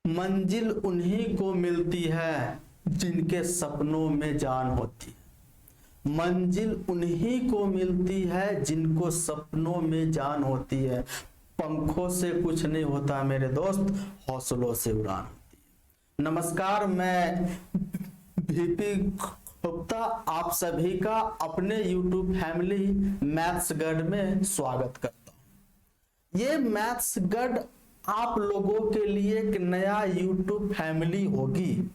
मंजिल उन्हीं को मिलती है जिनके सपनों में जान होती है। मंजिल उन्हीं को मिलती है जिनको सपनों में जान होती है। पंखों से कुछ नहीं होता मेरे दोस्त, हौसलों से उड़ान होती है। नमस्कार, मैं VP गुप्ता आप सभी का अपने YouTube फैमिली मैथ्स गाइड में स्वागत करता हूं। ये मैथ्स गाइड आप लोगों के लिए एक नया YouTube फैमिली होगी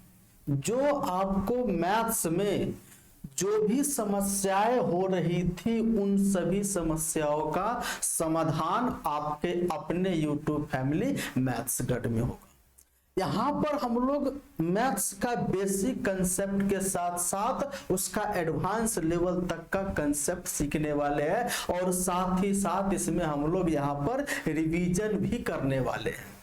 जो आपको मैथ्स में जो भी समस्याएं हो रही थी उन सभी समस्याओं का समाधान आपके अपने YouTube फैमिली मैथ्स गाइड में होगा। यहाँ पर हम लोग मैथ्स का बेसिक कंसेप्ट के साथ साथ उसका एडवांस लेवल तक का कंसेप्ट सीखने वाले हैं और साथ ही साथ इसमें हम लोग यहाँ पर रिवीजन भी करने वाले हैं।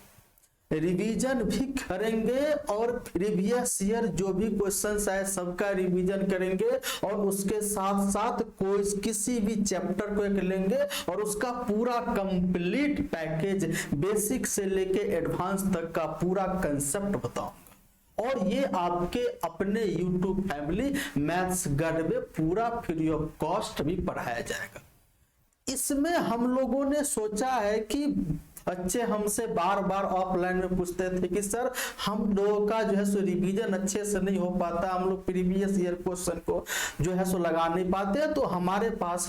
रिवीजन भी करेंगे और प्रीवियस ईयर जो भी क्वेश्चंस आए सबका रिवीजन करेंगे और उसके साथ साथ कोई किसी भी चैप्टर को एक लेंगे और उसका पूरा कंप्लीट पैकेज बेसिक से लेके एडवांस तक का पूरा कंसेप्ट बताऊंगा। और ये आपके अपने YouTube फैमिली मैथ्स गाइड में पूरा फ्री ऑफ कॉस्ट भी पढ़ाया जाएगा। इसमें हम लोगों ने सोचा है कि बच्चे हमसे बार बार ऑफलाइन में पूछते थे कि सर हम लोगों का जो है सो रिवीजन अच्छे से नहीं हो पाता, हम लोग प्रीवियस ईयर क्वेश्चन को जो है सो लगा नहीं पाते। तो हमारे पास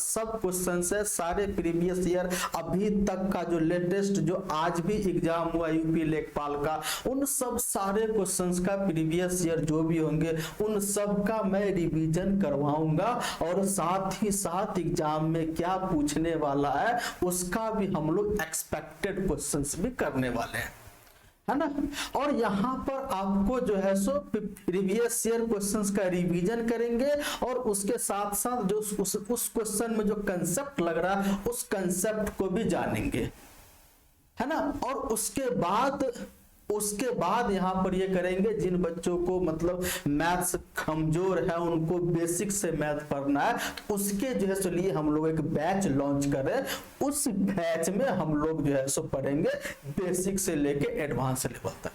सब क्वेश्चन है, सारे प्रीवियस ईयर अभी तक का जो लेटेस्ट जो आज भी एग्जाम हुआ यूपी लेखपाल का, उन सब सारे क्वेश्चंस का प्रीवियस ईयर जो भी होंगे उन सब का मैं रिवीजन करवाऊंगा और साथ ही साथ एग्जाम में क्या पूछने वाला है उसका भी हम लोग एक्सपेक्टेड क्वेश्चंस भी करने वाले हैं, है ना। और यहाँ पर आपको जो है सो प्रीवियस ईयर क्वेश्चंस का रिवीजन करेंगे और उसके साथ साथ जो उस क्वेश्चन में जो कंसेप्ट लग रहा है उस कंसेप्ट को भी जानेंगे, है ना। और उसके बाद यहाँ पर ये करेंगे जिन बच्चों को मतलब मैथ्स कमजोर है उनको बेसिक से मैथ पढ़ना है तो उसके जो है सो लिए हम लोग एक बैच लॉन्च करें। उस बैच में हम लोग जो है सो पढ़ेंगे बेसिक से लेके एडवांस लेवल तक।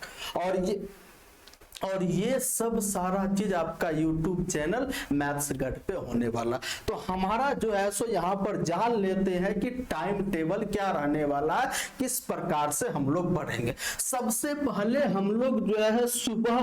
और ये सब सारा चीज आपका YouTube चैनल मैथ्स गाइड पे होने वाला। तो हमारा जो है सो यहाँ पर जान लेते हैं कि टाइम टेबल क्या रहने वाला है, किस प्रकार से हम लोग पढ़ेंगे। सबसे पहले हम लोग जो है सुबह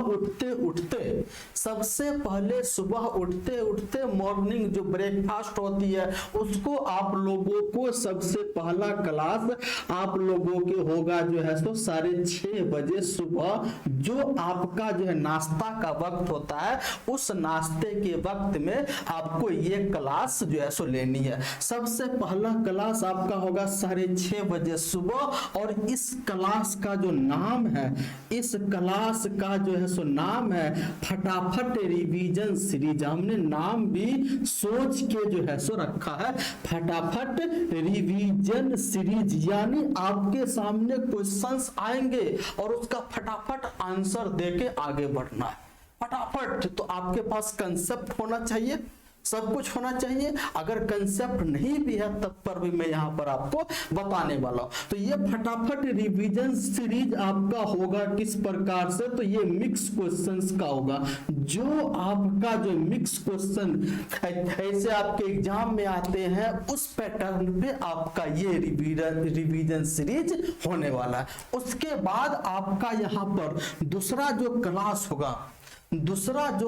उठते उठते मॉर्निंग जो ब्रेकफास्ट होती है उसको आप लोगों को सबसे पहला क्लास आप लोगों के होगा जो है सो 6:30 बजे सुबह। जो आपका जो नाश्ता का वक्त होता है उस नाश्ते के वक्त में आपको ये क्लास जो है सो लेनी है। सबसे पहला क्लास आपका होगा 6:30 बजे सुबह और इस क्लास का जो नाम है, इस क्लास का जो है सो नाम है फटाफट रिवीजन सीरीज। हमने नाम भी सोच के जो है सो रखा है फटाफट रिवीजन सीरीज, यानी आपके सामने क्वेश्चंस आएंगे और उसका फटाफट आंसर देके आगे बढ़ना है फटाफट। तो आपके पास कंसेप्ट होना चाहिए, सब कुछ होना चाहिए। अगर कंसेप्ट नहीं भी है तब पर भी मैं यहाँ पर आपको बताने वाला हूँ। तो ये फटाफट रिवीजन सीरीज आपका होगा किस प्रकार से, तो ये मिक्स क्वेश्चंस का होगा। जो आपका जो मिक्स क्वेश्चन ऐसे आपके एग्जाम में आते हैं उस पैटर्न पे आपका ये रिवीजन सीरीज होने वाला है। उसके बाद आपका यहाँ पर दूसरा जो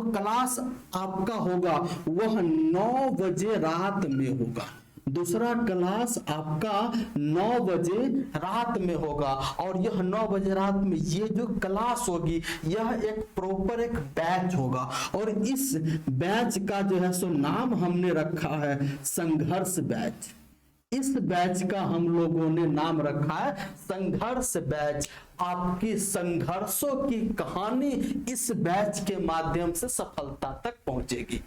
क्लास आपका होगा वह 9 बजे रात में होगा। दूसरा क्लास आपका 9 बजे रात में होगा और यह 9 बजे रात में ये जो क्लास होगी यह एक प्रॉपर एक बैच होगा और इस बैच का जो है सो नाम हमने रखा है संघर्ष बैच। इस बैच का हम लोगों ने नाम रखा है संघर्ष बैच। आपकी संघर्षों की कहानी इस बैच के माध्यम से सफलता तक पहुंचेगी।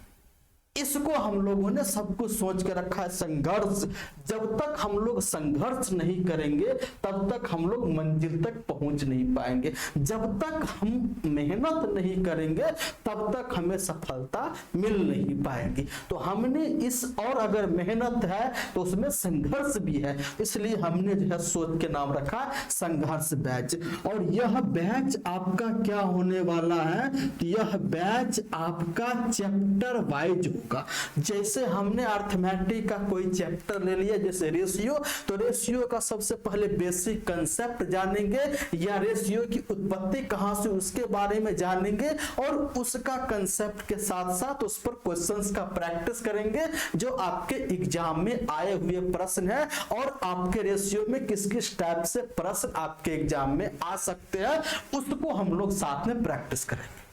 इसको हम लोगों ने सब कुछ सोच के रखा है। संघर्ष, जब तक हम लोग संघर्ष नहीं करेंगे तब तक हम लोग मंजिल तक पहुंच नहीं पाएंगे। जब तक हम मेहनत नहीं करेंगे तब तक हमें सफलता मिल नहीं पाएगी। तो हमने इस, और अगर मेहनत है तो उसमें संघर्ष भी है, इसलिए हमने जो है सोच के नाम रखा संघर्ष बैच। और यह बैच आपका क्या होने वाला है, यह बैच आपका चैप्टर वाइज होगा। जैसे हमने अर्थमेटिक का कोई चैप्टर ले लिया, जैसे रेशियो, तो रेशियो का सबसे पहले बेसिक कंसेप्ट जानेंगे, या रेशियो की उत्पत्ति कहां से उसके बारे में जानेंगे, और उसका कंसेप्ट के साथ साथ उस पर क्वेश्चंस का प्रैक्टिस करेंगे जो आपके एग्जाम में आए हुए प्रश्न है, और आपके रेशियो में किस किस टाइप से प्रश्न आपके एग्जाम में आ सकते हैं उसको हम लोग साथ में प्रैक्टिस करेंगे,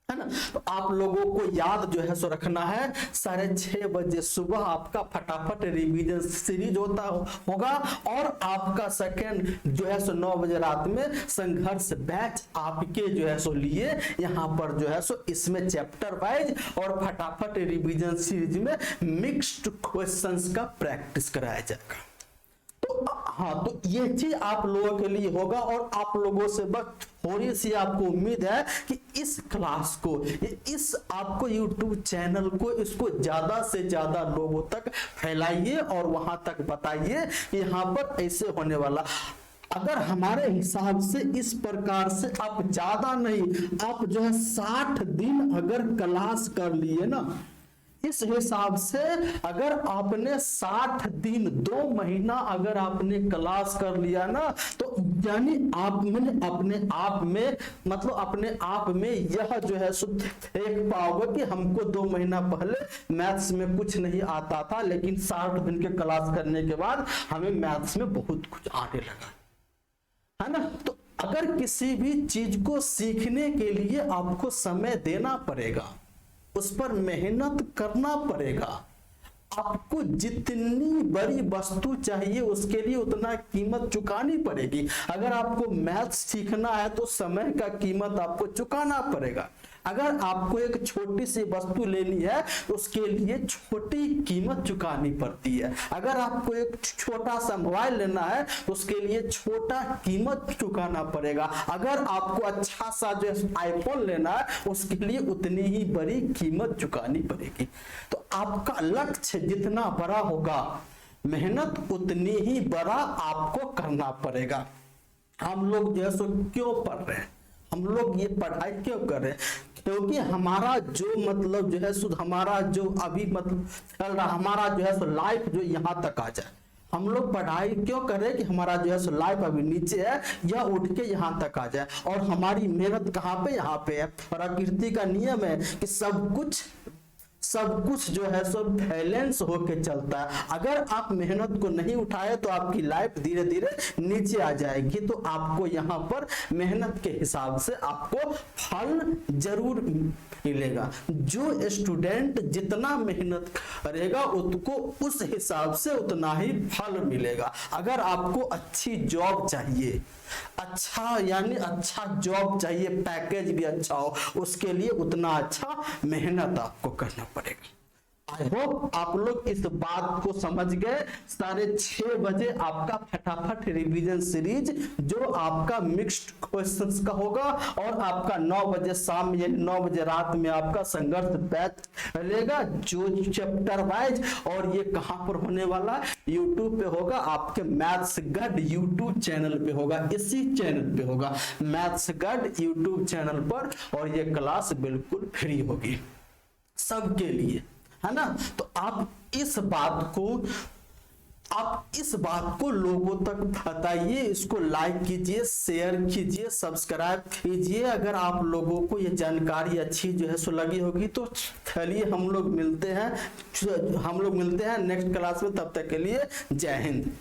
है ना। तो आप लोगों को याद जो है सो रखना है 6:30 बजे सुबह आपका फटाफट रिवीजन सीरीज होगा, और आपका सेकंड जो है सो 9 बजे रात में संघर्ष बैच आपके जो है सो लिए यहाँ पर जो है सो इसमें चैप्टर वाइज और फटाफट रिवीजन सीरीज में मिक्स्ड क्वेश्चंस का प्रैक्टिस कराया जाएगा। तो हाँ, तो ये चीज आप लोगों के लिए होगा, और आप लोगों से बस थोड़ी सी आपको उम्मीद है कि इस क्लास को, इस आपको YouTube चैनल को, इसको ज्यादा से ज्यादा लोगों तक फैलाइए और वहां तक बताइए यहाँ पर ऐसे होने वाला। अगर हमारे हिसाब से इस प्रकार से आप ज्यादा नहीं, आप जो है 60 दिन अगर क्लास कर लिए ना, इस हिसाब से अगर आपने 60 दिन 2 महीना अगर आपने क्लास कर लिया ना, तो यानी आप मैंने अपने आप में, मतलब अपने आप में यह जो है देख पाओगे कि हमको 2 महीना पहले मैथ्स में कुछ नहीं आता था, लेकिन 60 दिन के क्लास करने के बाद हमें मैथ्स में बहुत कुछ आने लगा, है ना। तो अगर किसी भी चीज को सीखने के लिए आपको समय देना पड़ेगा, उस पर मेहनत करना पड़ेगा, आपको जितनी बड़ी वस्तु चाहिए उसके लिए उतना कीमत चुकानी पड़ेगी। अगर आपको मैथ्स सीखना है तो समय का कीमत आपको चुकाना पड़ेगा। अगर आपको एक छोटी सी वस्तु लेनी है तो उसके लिए छोटी कीमत चुकानी पड़ती है। अगर आपको एक छोटा सा मोबाइल लेना है तो उसके लिए छोटा कीमत चुकाना पड़ेगा। अगर आपको अच्छा सा जो आईफोन लेना है उसके लिए उतनी ही बड़ी कीमत चुकानी पड़ेगी। तो आपका लक्ष्य जितना बड़ा होगा, मेहनत उतनी ही बड़ा आपको करना पड़ेगा। हम लोग जो है सो क्यों पढ़ रहे हैं, हम लोग ये पढ़ाई क्यों कर रहे हैं, क्योंकि हमारा जो मतलब जो है सो हमारा जो अभी मतलब चल रहा, हमारा जो है सो लाइफ जो यहाँ तक आ जाए। हम लोग पढ़ाई क्यों कर रहे हैं कि हमारा जो है सो लाइफ अभी नीचे है, यह उठ के यहाँ तक आ जाए। और हमारी मेहनत कहाँ पे, यहाँ पे है। प्रकृति का नियम है कि सब कुछ जो है सो बैलेंस होके चलता है। अगर आप मेहनत को नहीं उठाए तो आपकी लाइफ धीरे धीरे नीचे आ जाएगी। तो आपको यहाँ पर मेहनत के हिसाब से आपको फल जरूर मिलेगा। जो स्टूडेंट जितना मेहनत करेगा उसको उस हिसाब से उतना ही फल मिलेगा। अगर आपको अच्छी जॉब चाहिए, अच्छा यानी अच्छा जॉब चाहिए, पैकेज भी अच्छा हो, उसके लिए उतना अच्छा मेहनत आपको करना पड़ेगा। आई होप आप लोग इस बात को समझ गए। 6:30 बजे आपका फटाफट रिवीजन सीरीज जो आपका मिक्स्ड क्वेश्चंस का होगा, और आपका 9 बजे शाम यानी 9 बजे रात में आपका संघर्ष बैच रहेगा जो चैप्टर वाइज। और ये कहां पर होने वाला है, यूट्यूब पे होगा, आपके मैथ्स गढ़ यूट्यूब चैनल पे होगा, इसी चैनल पे होगा मैथ्स गढ़ यूट्यूब चैनल पर। और ये क्लास बिल्कुल फ्री होगी सबके लिए, है ना। तो आप इस बात को लोगों तक बताइए, इसको लाइक कीजिए, शेयर कीजिए, सब्सक्राइब कीजिए। अगर आप लोगों को ये जानकारी अच्छी जो है सो लगी होगी तो चलिए हम लोग मिलते हैं नेक्स्ट क्लास में। तब तक के लिए जय हिंद।